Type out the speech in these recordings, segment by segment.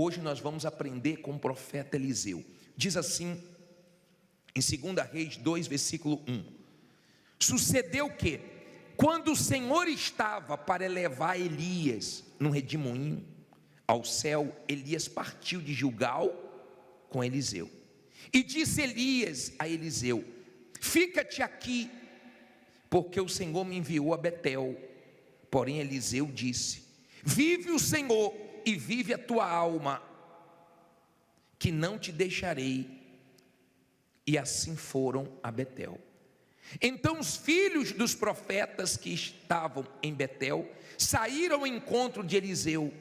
hoje nós vamos aprender com o profeta Eliseu. Diz assim, em 2 Reis 2, versículo 1. Sucedeu que, quando o Senhor estava para elevar Elias num redemoinho ao céu, Elias partiu de Gilgal com Eliseu. E disse Elias a Eliseu: fica-te aqui, porque o Senhor me enviou a Betel. Porém Eliseu disse: vive o Senhor e vive a tua alma, que não te deixarei. E assim foram a Betel. Então os filhos dos profetas que estavam em Betel saíram ao encontro de Eliseu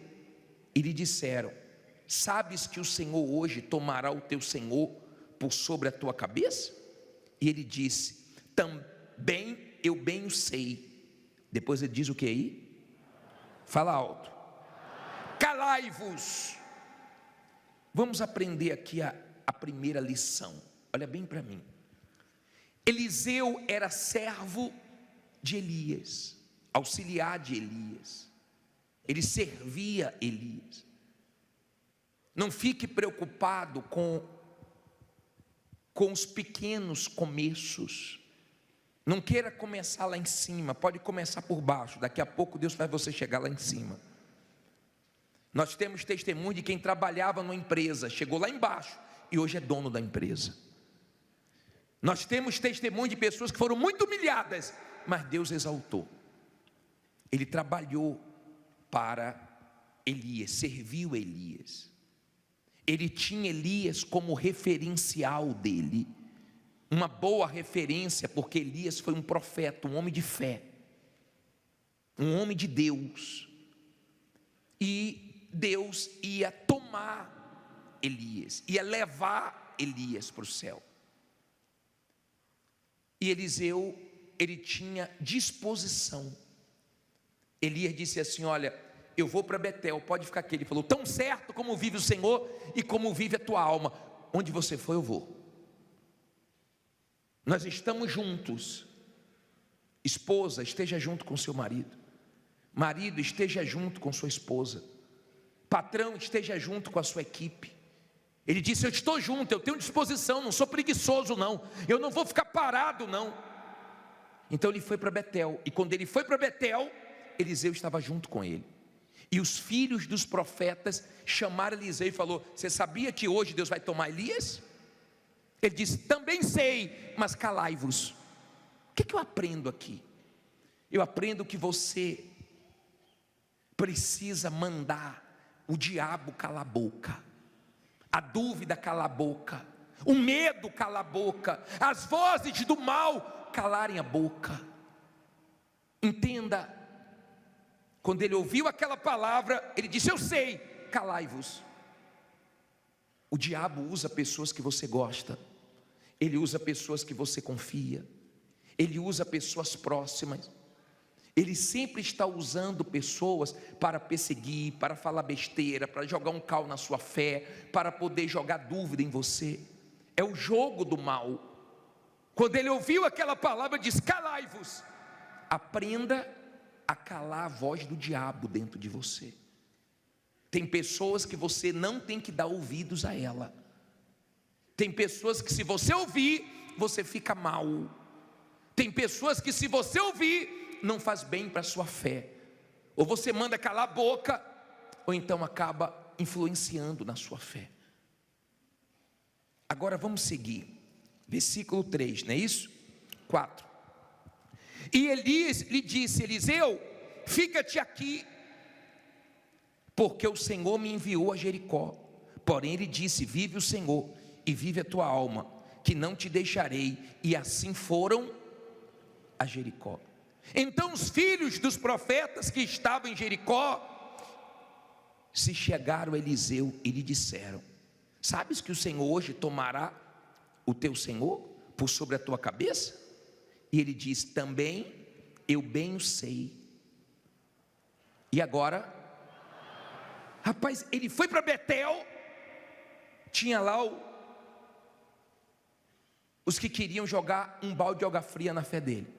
e lhe disseram: sabes que o Senhor hoje tomará o teu senhor por sobre a tua cabeça? E ele disse: também eu bem o sei. Depois ele diz o que aí? Fala alto. Calai-vos. Vamos aprender aqui a primeira lição. Olha bem para mim. Eliseu era servo de Elias, auxiliar de Elias. Ele servia Elias. Não fique preocupado com os pequenos começos. Não queira começar lá em cima, pode começar por baixo. Daqui a pouco Deus faz você chegar lá em cima. Nós temos testemunho de quem trabalhava numa empresa, chegou lá embaixo e hoje é dono da empresa. Nós temos testemunho de pessoas que foram muito humilhadas, mas Deus exaltou. Ele trabalhou para Elias, serviu Elias. Ele tinha Elias como referencial dele, uma boa referência, porque Elias foi um profeta, um homem de fé, um homem de Deus. E Deus ia tomar Elias, ia levar Elias para o céu. E Eliseu, ele tinha disposição. Elias disse assim: olha, eu vou para Betel, pode ficar aqui. Ele falou: tão certo como vive o Senhor e como vive a tua alma, onde você for eu vou. Nós estamos juntos. Esposa, esteja junto com seu marido. Marido, esteja junto com sua esposa. Patrão, esteja junto com a sua equipe. Ele disse: eu estou junto, eu tenho disposição, não sou preguiçoso não, eu não vou ficar parado não. Então ele foi para Betel, e quando ele foi para Betel, Eliseu estava junto com ele. E os filhos dos profetas chamaram Eliseu e falou: você sabia que hoje Deus vai tomar Elias? Ele disse: também sei, mas calai-vos. O que eu aprendo aqui? Eu aprendo que você precisa mandar o diabo calar a boca, a dúvida calar a boca, o medo calar a boca, as vozes do mal calarem a boca. Entenda, quando ele ouviu aquela palavra, ele disse: eu sei, calai-vos. O diabo usa pessoas que você gosta, ele usa pessoas que você confia, ele usa pessoas próximas. Ele sempre está usando pessoas para perseguir, para falar besteira, para jogar um cal na sua fé, para poder jogar dúvida em você. É o jogo do mal. Quando ele ouviu aquela palavra, diz: calai-vos. Aprenda a calar a voz do diabo dentro de você. Tem pessoas que você não tem que dar ouvidos a ela. Tem pessoas que se você ouvir, você fica mal. Tem pessoas que se você ouvir, não faz bem para a sua fé. Ou você manda calar a boca, ou então acaba influenciando na sua fé. Agora vamos seguir. Versículo 3, não é isso? 4. E Elias lhe disse: Eliseu, fica-te aqui, porque o Senhor me enviou a Jericó. Porém ele disse: vive o Senhor e vive a tua alma, que não te deixarei. E assim foram a Jericó. Então os filhos dos profetas que estavam em Jericó se chegaram a Eliseu e lhe disseram: sabes que o Senhor hoje tomará o teu senhor por sobre a tua cabeça? E ele diz: também eu bem o sei. E agora, rapaz, ele foi para Betel, tinha lá os que queriam jogar um balde de água fria na fé dele.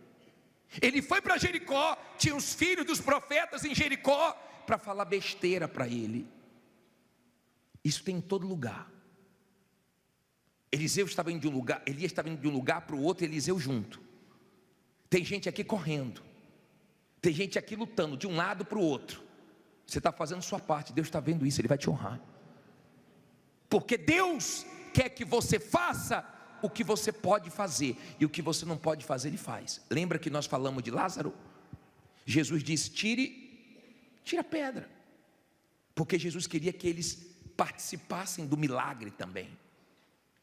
Ele foi para Jericó, tinha os filhos dos profetas em Jericó para falar besteira para ele. Isso tem em todo lugar. Eliseu estava indo de um lugar, Elias estava indo de um lugar para o outro, Eliseu junto. Tem gente aqui correndo, tem gente aqui lutando de um lado para o outro. Você está fazendo sua parte, Deus está vendo isso, Ele vai te honrar. Porque Deus quer que você faça o que você pode fazer, e o que você não pode fazer, Ele faz. Lembra que nós falamos de Lázaro? Jesus disse: tira a pedra, porque Jesus queria que eles participassem do milagre também.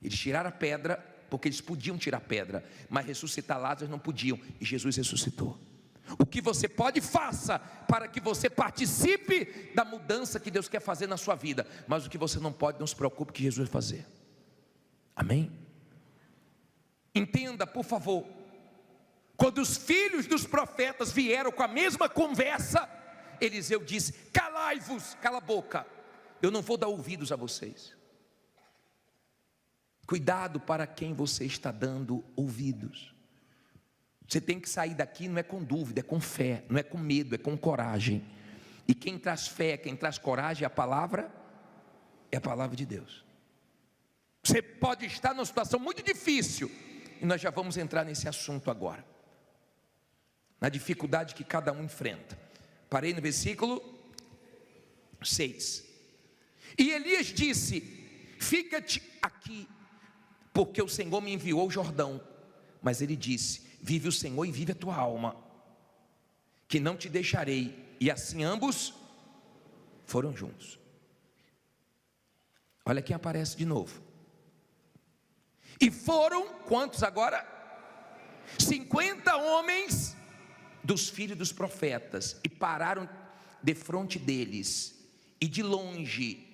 Eles tiraram a pedra, porque eles podiam tirar a pedra, mas ressuscitar Lázaro não podiam, e Jesus ressuscitou. O que você pode, faça, para que você participe da mudança que Deus quer fazer na sua vida. Mas o que você não pode, não se preocupe, que Jesus vai fazer. Amém? Entenda, por favor, quando os filhos dos profetas vieram com a mesma conversa, Eliseu disse: calai-vos, cala a boca, eu não vou dar ouvidos a vocês. Cuidado para quem você está dando ouvidos. Você tem que sair daqui, não é com dúvida, é com fé, não é com medo, é com coragem. E quem traz fé, quem traz coragem é a palavra de Deus. Você pode estar numa situação muito difícil, e nós já vamos entrar nesse assunto agora, na dificuldade que cada um enfrenta. Parei no versículo 6. E Elias disse: fica-te aqui, porque o Senhor me enviou ao Jordão. Mas ele disse: vive o Senhor e vive a tua alma, que não te deixarei. E assim ambos foram juntos. Olha quem aparece de novo. E foram, quantos agora? 50 homens dos filhos dos profetas, e pararam defronte deles, e de longe,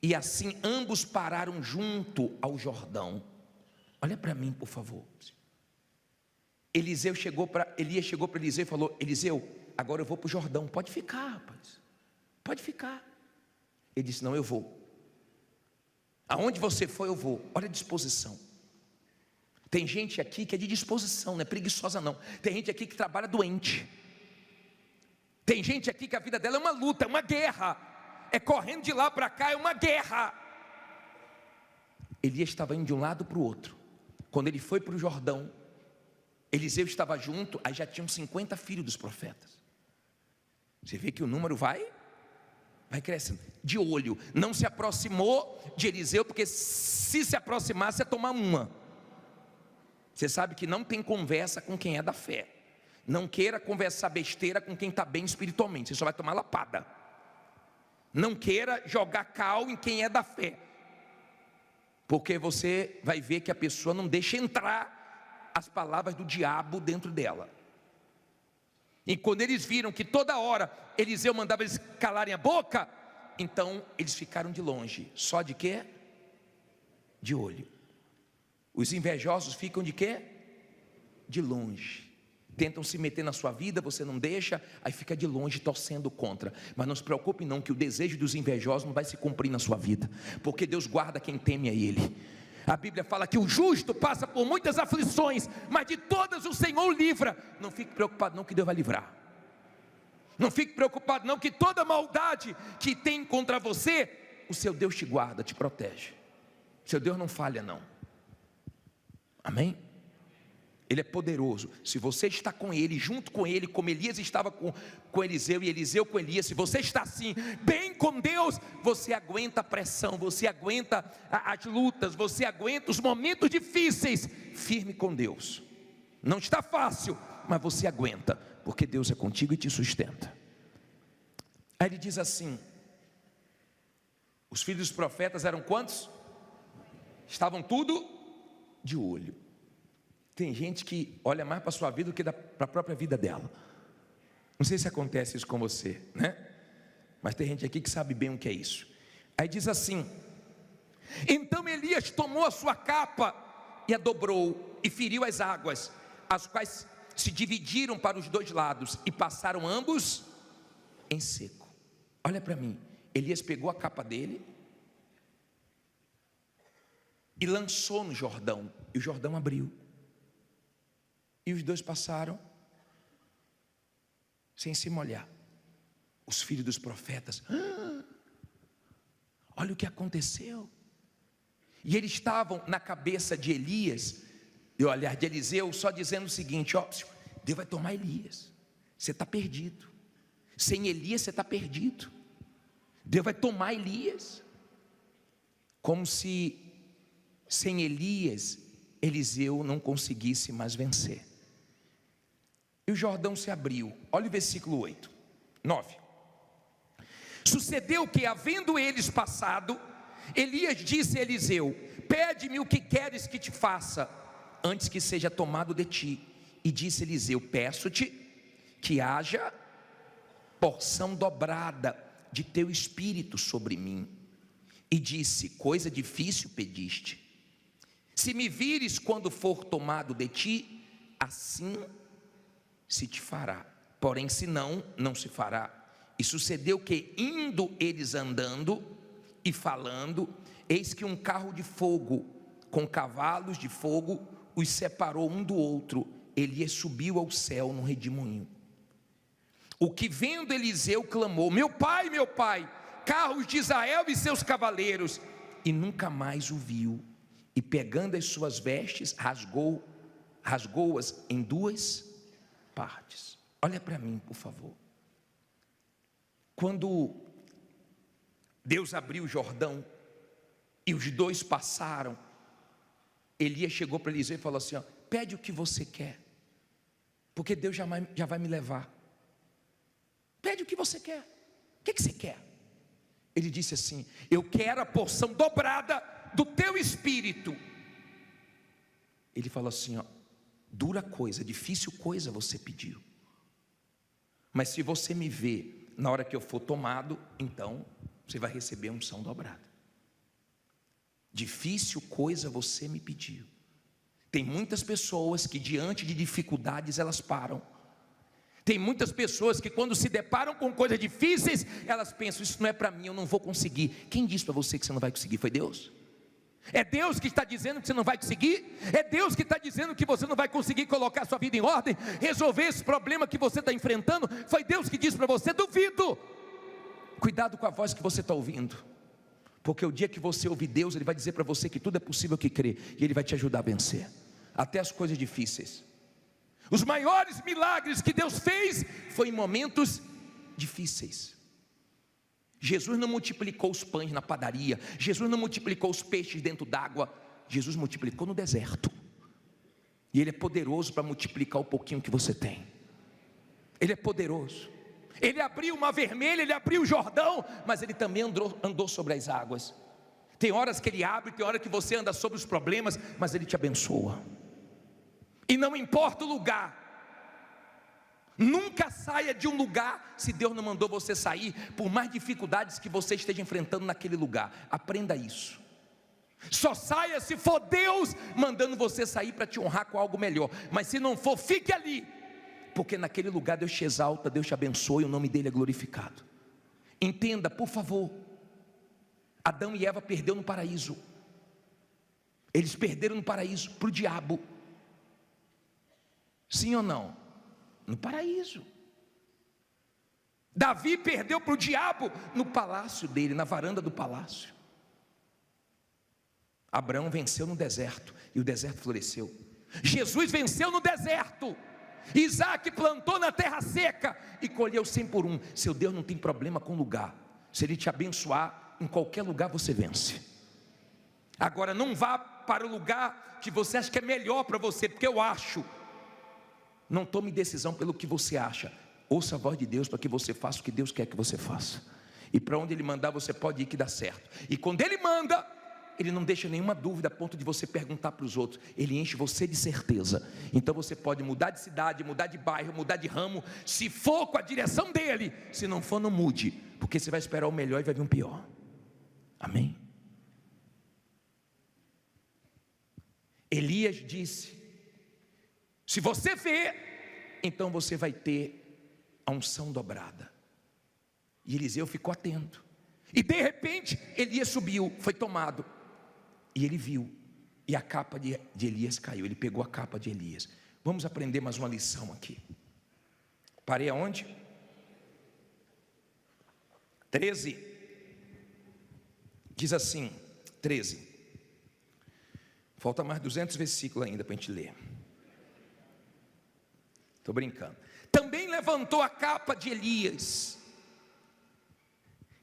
e assim ambos pararam junto ao Jordão. Olha para mim, por favor. Elias chegou para Eliseu e falou: Eliseu, agora eu vou para o Jordão, pode ficar, rapaz, pode ficar. Ele disse: não, eu vou. Aonde você for, eu vou. Olha a disposição. Tem gente aqui que é de disposição, não é preguiçosa não. Tem gente aqui que trabalha doente. Tem gente aqui que a vida dela é uma luta, é uma guerra, é correndo de lá para cá, é uma guerra. Elias estava indo de um lado para o outro. Quando ele foi para o Jordão, Eliseu estava junto, aí já tinham 50 filhos dos profetas. Você vê que o número vai crescendo. De olho, não se aproximou de Eliseu, porque se aproximasse ia tomar uma. Você sabe que não tem conversa com quem é da fé. Não queira conversar besteira com quem está bem espiritualmente, você só vai tomar lapada. Não queira jogar cal em quem é da fé, porque você vai ver que a pessoa não deixa entrar as palavras do diabo dentro dela. E quando eles viram que toda hora Eliseu mandava eles calarem a boca, então eles ficaram de longe. Só de quê? De olho. Os invejosos ficam de quê? De longe. Tentam se meter na sua vida, você não deixa, aí fica de longe torcendo contra. Mas não se preocupe não, que o desejo dos invejosos não vai se cumprir na sua vida, porque Deus guarda quem teme a Ele. A Bíblia fala que o justo passa por muitas aflições, mas de todas o Senhor o livra. Não fique preocupado não, que Deus vai livrar. Não fique preocupado não, que toda maldade que tem contra você, o seu Deus te guarda, te protege. Seu Deus não falha não. Amém? Ele é poderoso. Se você está com Ele, junto com Ele, como Elias estava com Eliseu e Eliseu com Elias, se você está assim, bem com Deus, você aguenta a pressão, você aguenta as lutas, você aguenta os momentos difíceis, firme com Deus. Não está fácil, mas você aguenta, porque Deus é contigo e te sustenta. Aí ele diz assim: os filhos dos profetas eram quantos? Estavam tudo de olho. Tem gente que olha mais para a sua vida do que para a própria vida dela. Não sei se acontece isso com você, né? Mas tem gente aqui que sabe bem o que é isso. Aí diz assim: então Elias tomou a sua capa e a dobrou, e feriu as águas, as quais se dividiram para os dois lados, e passaram ambos em seco. Olha para mim, Elias pegou a capa dele e lançou no Jordão, e o Jordão abriu, e os dois passaram sem se molhar. Os filhos dos profetas: Olha o que aconteceu. E eles estavam na cabeça de Elias, de Eliseu, só dizendo o seguinte: ó, Deus vai tomar Elias, você está perdido. Sem Elias você está perdido. Deus vai tomar Elias. Como se sem Elias, Eliseu não conseguisse mais vencer. E o Jordão se abriu. Olha o versículo 8, 9. Sucedeu que, havendo eles passado, Elias disse a Eliseu: pede-me o que queres que te faça, antes que seja tomado de ti. E disse Eliseu: peço-te que haja porção dobrada de teu espírito sobre mim. E disse: coisa difícil pediste. Se me vires quando for tomado de ti, assim se te fará. Porém, se não, não se fará. E sucedeu que, indo eles andando e falando, eis que um carro de fogo, com cavalos de fogo, os separou um do outro. Elias subiu ao céu num redemoinho. O que vendo Eliseu clamou: meu pai, carros de Israel e seus cavaleiros. E nunca mais o viu. E pegando as suas vestes, rasgou-as em duas partes. Olha para mim, por favor. Quando Deus abriu o Jordão e os dois passaram, Elias chegou para Eliseu e falou assim: ó, pede o que você quer, porque Deus já vai me levar. Pede o que você quer. O que você quer? Ele disse assim: eu quero a porção dobrada do teu espírito. Ele falou assim: ó, dura coisa, difícil coisa você pediu, mas se você me vê na hora que eu for tomado, então você vai receber a unção dobrada. Difícil coisa você me pediu. Tem muitas pessoas que diante de dificuldades elas param. Tem muitas pessoas que quando se deparam com coisas difíceis, elas pensam: isso não é para mim, eu não vou conseguir. Quem disse para você que você não vai conseguir? Foi Deus? É Deus que está dizendo que você não vai conseguir? É Deus que está dizendo que você não vai conseguir colocar sua vida em ordem, resolver esse problema que você está enfrentando? Foi Deus que disse para você? Duvido. Cuidado com a voz que você está ouvindo, porque o dia que você ouvir Deus, Ele vai dizer para você que tudo é possível que crê, e Ele vai te ajudar a vencer, até as coisas difíceis. Os maiores milagres que Deus fez foi em momentos difíceis. Jesus não multiplicou os pães na padaria, Jesus não multiplicou os peixes dentro d'água, Jesus multiplicou no deserto. E Ele é poderoso para multiplicar o pouquinho que você tem. Ele é poderoso. Ele abriu o Mar Vermelho, Ele abriu o Jordão, mas Ele também andou sobre as águas. Tem horas que Ele abre, tem horas que você anda sobre os problemas, mas Ele te abençoa. E não importa o lugar, nunca saia de um lugar se Deus não mandou você sair, por mais dificuldades que você esteja enfrentando naquele lugar. Aprenda isso. Só saia se for Deus mandando você sair para te honrar com algo melhor. Mas se não for, fique ali, porque naquele lugar Deus te exalta, Deus te abençoa e o nome dele é glorificado. Entenda, por favor, Adão e Eva perderam no paraíso. Eles perderam no paraíso para o diabo. Sim ou não? No paraíso. Davi perdeu para o diabo no palácio dele, na varanda do palácio. Abraão venceu no deserto e o deserto floresceu. Jesus venceu no deserto. Isaac plantou na terra seca e colheu 100 por 1. Seu Deus não tem problema com lugar. Se Ele te abençoar, em qualquer lugar você vence. Agora não vá para o lugar que você acha que é melhor para você, porque eu acho. Não tome decisão pelo que você acha. Ouça a voz de Deus para que você faça o que Deus quer que você faça. E para onde Ele mandar você pode ir que dá certo. E quando Ele manda, Ele não deixa nenhuma dúvida a ponto de você perguntar para os outros. Ele enche você de certeza. Então você pode mudar de cidade, mudar de bairro, mudar de ramo, se for com a direção dEle. Se não for, não mude, porque você vai esperar o melhor e vai vir um pior. Amém? Elias disse: se você vê, então você vai ter a unção dobrada. E Eliseu ficou atento. E de repente, Elias subiu, foi tomado. E ele viu. E a capa de Elias caiu. Ele pegou a capa de Elias. Vamos aprender mais uma lição aqui. Parei aonde? 13. Diz assim, 13. Falta mais 200 versículos ainda para a gente ler. Estou brincando. Também levantou a capa de Elias,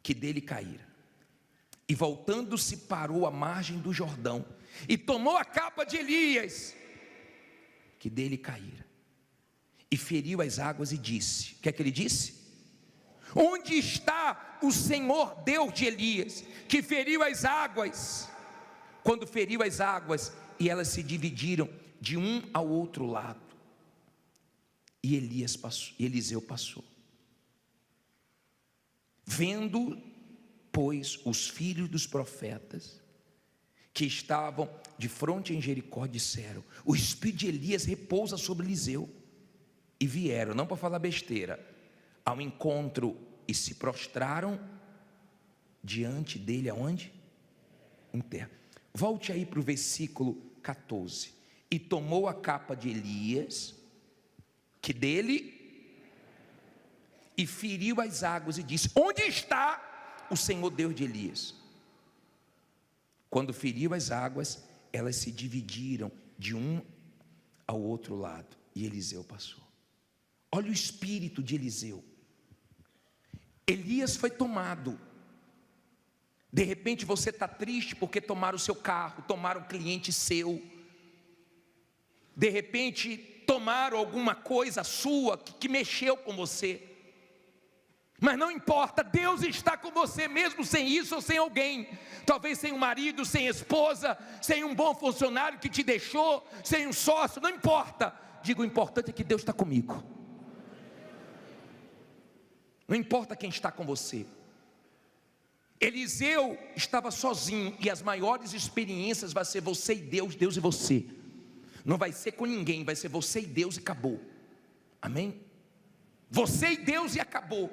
que dele caíra, e voltando-se parou à margem do Jordão, e tomou a capa de Elias, que dele caíra, e feriu as águas e disse, o que é que ele disse? Onde está o Senhor Deus de Elias, que feriu as águas? Quando feriu as águas, e elas se dividiram de um ao outro lado, e Eliseu passou. Vendo, pois, os filhos dos profetas que estavam de fronte em Jericó, disseram: o espírito de Elias repousa sobre Eliseu. E vieram, não para falar besteira, ao encontro e se prostraram diante dele, aonde? Em terra. Volte aí para o versículo 14. E tomou a capa de Elias, que dele, e feriu as águas e disse: onde está o Senhor Deus de Elias? Quando feriu as águas, elas se dividiram de um ao outro lado, e Eliseu passou. Olha o espírito de Eliseu. Elias foi tomado. De repente você está triste porque tomaram o seu carro, tomaram um cliente seu. De repente tomaram alguma coisa sua que mexeu com você. Mas não importa, Deus está com você mesmo sem isso ou sem alguém. Talvez sem um marido, sem esposa, sem um bom funcionário que te deixou, sem um sócio, não importa. Digo, o importante é que Deus está comigo. Não importa quem está com você. Eliseu estava sozinho, e as maiores experiências vai ser você e Deus, Deus e você. Não vai ser com ninguém, vai ser você e Deus e acabou. Amém? Você e Deus e acabou.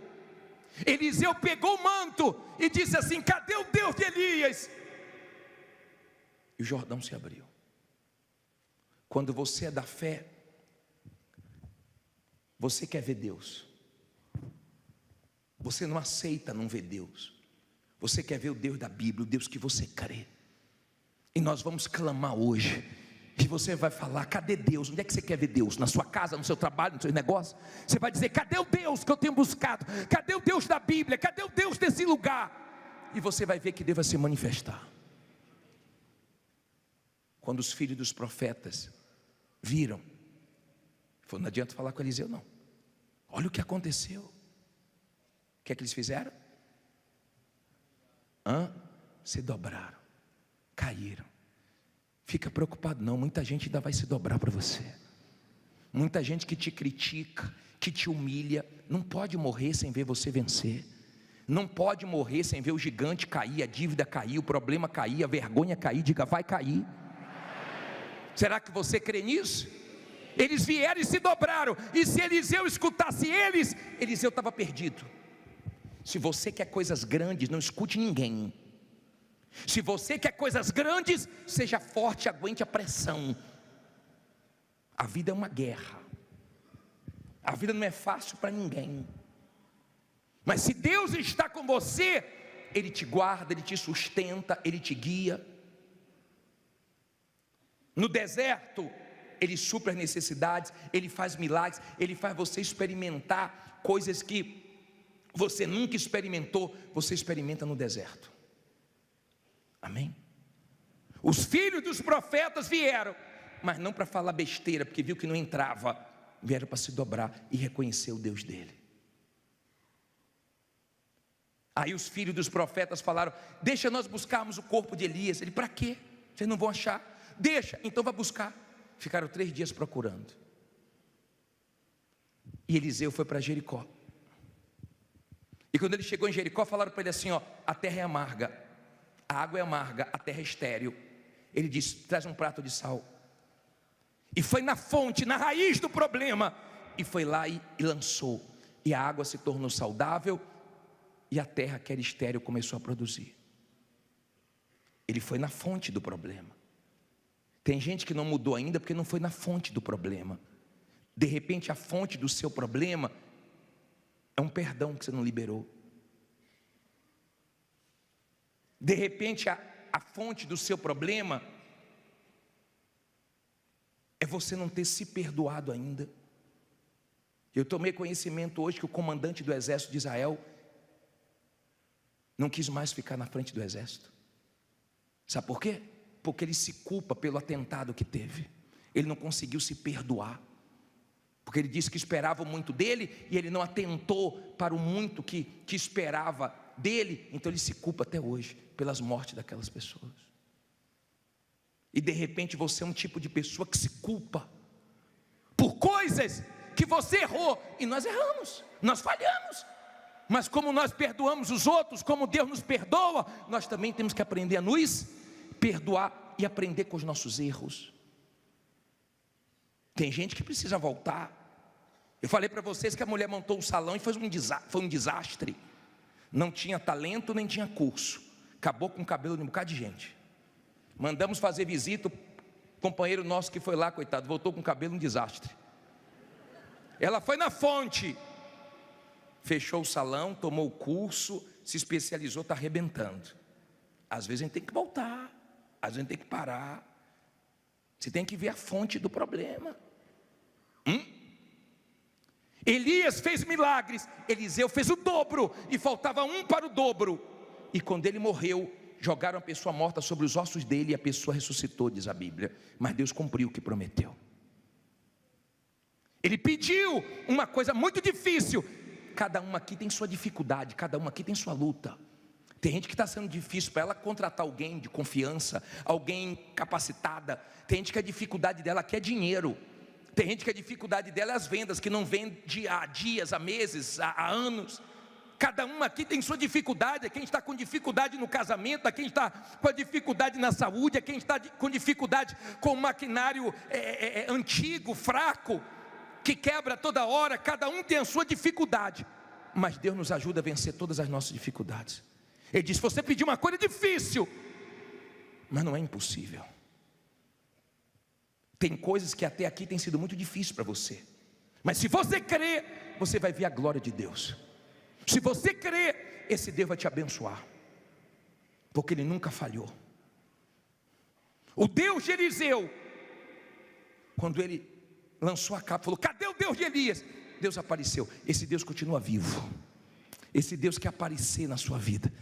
Eliseu pegou o manto e disse assim: cadê o Deus de Elias? E o Jordão se abriu. Quando você é da fé, você quer ver Deus. Você não aceita não ver Deus. Você quer ver o Deus da Bíblia, o Deus que você crê. E nós vamos clamar hoje. E você vai falar: cadê Deus? Onde é que você quer ver Deus? Na sua casa, no seu trabalho, no seu negócio? Você vai dizer: cadê o Deus que eu tenho buscado? Cadê o Deus da Bíblia? Cadê o Deus desse lugar? E você vai ver que Deus vai se manifestar. Quando os filhos dos profetas viram, falou: não adianta falar com Eliseu não. Olha o que aconteceu. O que é que eles fizeram? Se dobraram, caíram. Fica preocupado não, muita gente ainda vai se dobrar para você. Muita gente que te critica, que te humilha, não pode morrer sem ver você vencer. Não pode morrer sem ver o gigante cair, a dívida cair, o problema cair, a vergonha cair. Diga: vai cair. Será que você crê nisso? Eles vieram e se dobraram, e se Eliseu escutasse eles, Eliseu estava perdido. Se você quer coisas grandes, não escute ninguém. Se você quer coisas grandes, seja forte, aguente a pressão. A vida é uma guerra. A vida não é fácil para ninguém. Mas se Deus está com você, Ele te guarda, Ele te sustenta, Ele te guia. No deserto, Ele supre as necessidades, Ele faz milagres, Ele faz você experimentar coisas que você nunca experimentou, você experimenta no deserto. Amém? Os filhos dos profetas vieram, mas não para falar besteira, porque viu que não entrava. Vieram para se dobrar e reconhecer o Deus dele. Aí os filhos dos profetas falaram: deixa nós buscarmos o corpo de Elias. Ele: para quê? Vocês não vão achar? Deixa, então vai buscar. Ficaram 3 dias procurando. E Eliseu foi para Jericó. E quando ele chegou em Jericó, falaram para ele assim: ó, a terra é amarga, a água é amarga, a terra é estéril. Ele disse: traz um prato de sal. E foi na fonte, na raiz do problema, e foi lá e lançou. E a água se tornou saudável, e a terra que era estéril começou a produzir. Ele foi na fonte do problema. Tem gente que não mudou ainda porque não foi na fonte do problema. De repente a fonte do seu problema é um perdão que você não liberou. De repente a fonte do seu problema é você não ter se perdoado ainda. Eu tomei conhecimento hoje que o comandante do exército de Israel não quis mais ficar na frente do exército. Sabe por quê? Porque ele se culpa pelo atentado que teve. Ele não conseguiu se perdoar, porque ele disse que esperava muito dele e ele não atentou para o muito que esperava dele. Então ele se culpa até hoje pelas mortes daquelas pessoas. E de repente você é um tipo de pessoa que se culpa por coisas que você errou. E nós erramos, nós falhamos. Mas como nós perdoamos os outros, como Deus nos perdoa, nós também temos que aprender a nos perdoar e aprender com os nossos erros. Tem gente que precisa voltar. Eu falei para vocês que a mulher montou um salão e foi um desastre. Não tinha talento nem tinha curso. Acabou com o cabelo de um bocado de gente. Mandamos fazer visita, o companheiro nosso que foi lá, coitado, voltou com o cabelo um desastre. Ela foi na fonte, fechou o salão, tomou o curso, se especializou, está arrebentando. Às vezes a gente tem que voltar, às vezes a gente tem que parar. Você tem que ver a fonte do problema. Elias fez milagres, Eliseu fez o dobro, e faltava um para o dobro. E quando ele morreu, jogaram a pessoa morta sobre os ossos dele, e a pessoa ressuscitou, diz a Bíblia. Mas Deus cumpriu o que prometeu. Ele pediu uma coisa muito difícil. Cada um aqui tem sua dificuldade, cada um aqui tem sua luta. Tem gente que está sendo difícil para ela contratar alguém de confiança, alguém capacitada. Tem gente que a dificuldade dela aqui é dinheiro. Tem gente que a dificuldade dela é as vendas, que não vende há dias, há meses, há anos. Cada um aqui tem sua dificuldade. Quem está com dificuldade no casamento, quem está com a dificuldade na saúde, quem está com dificuldade com o maquinário antigo, fraco, que quebra toda hora. Cada um tem a sua dificuldade, mas Deus nos ajuda a vencer todas as nossas dificuldades. Ele diz: você pediu uma coisa difícil, mas não é impossível. Tem coisas que até aqui tem sido muito difícil para você, mas se você crer, você vai ver a glória de Deus. Se você crer, esse Deus vai te abençoar, porque Ele nunca falhou. O Deus de Eliseu, quando ele lançou a capa, falou: cadê o Deus de Elias? Deus apareceu. Esse Deus continua vivo. Esse Deus quer aparecer na sua vida.